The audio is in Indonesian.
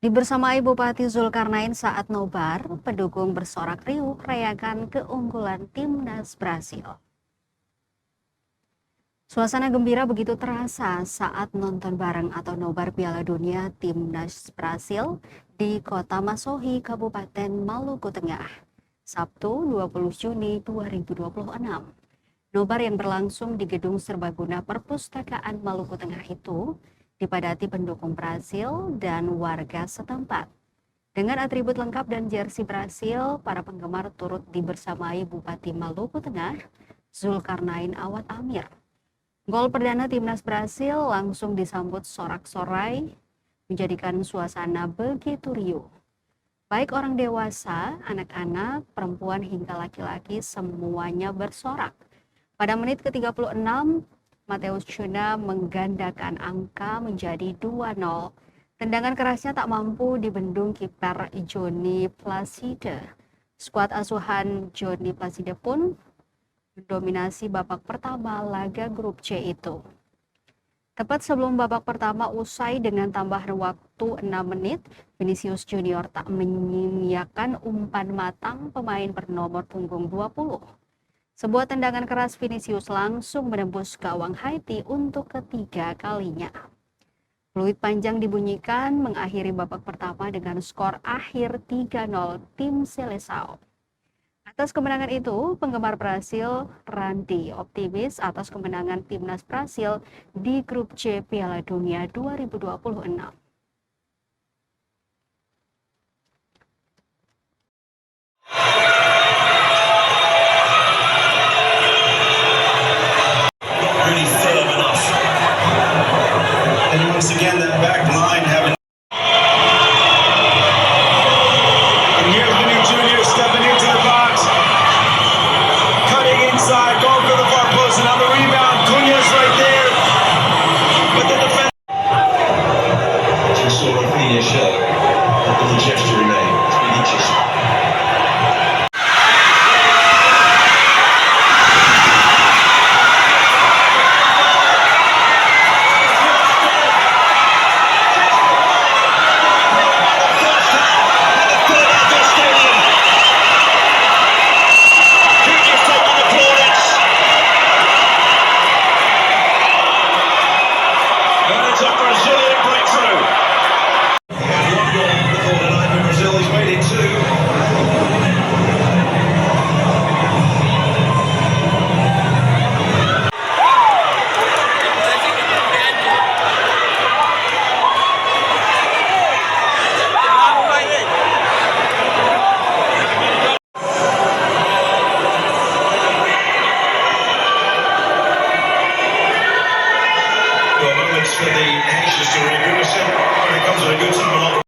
Dibersamai Bupati Zulkarnain saat Nobar, Pendukung Bersorak Riuh Rayakan Keunggulan Timnas Brasil. Suasana gembira begitu terasa saat nonton bareng atau nobar Piala Dunia Timnas Brasil di Kota Masohi, Kabupaten Maluku Tengah, Sabtu 20 Juni 2026. Nobar yang berlangsung di Gedung Serbaguna Perpustakaan Maluku Tengah itu dipadati pendukung Brasil dan warga setempat. Dengan atribut lengkap dan jersey Brasil, para penggemar turut dibersamai Bupati Maluku Tengah, Zulkarnain Amir. Gol perdana Timnas Brasil langsung disambut sorak-sorai, menjadikan suasana begitu riuh. Baik orang dewasa, anak-anak, perempuan hingga laki-laki semuanya bersorak. Pada menit ke-36, Mateus Cuna menggandakan angka menjadi 2-0. Tendangan kerasnya tak mampu dibendung kiper Johnny Placide. Skuad asuhan Johnny Placide pun mendominasi babak pertama laga grup C itu. Tepat sebelum babak pertama usai dengan tambahan waktu 6 menit, Vinicius Junior tak menyia-nyiakan umpan matang pemain bernomor punggung 20. Sebuah tendangan keras Vinicius langsung menembus gawang Haiti untuk ketiga kalinya. Peluit panjang dibunyikan mengakhiri babak pertama dengan skor akhir 3-0 tim Seleção. Atas kemenangan itu, penggemar Brasil Randy optimis atas kemenangan Timnas Brasil di grup C Piala Dunia 2026. Once again, that back line having. And here's Vinny Jr. stepping into the box, cutting inside, going for the far post, and on the rebound, Cunha's right there. But the defense. Just sort of finish up. A little gesture made. Vinicius. It's a Brazilian breakthrough. One goal before tonight for Brazil is made it two. Moments for the Haitians to regroup. Here it comes with a good time.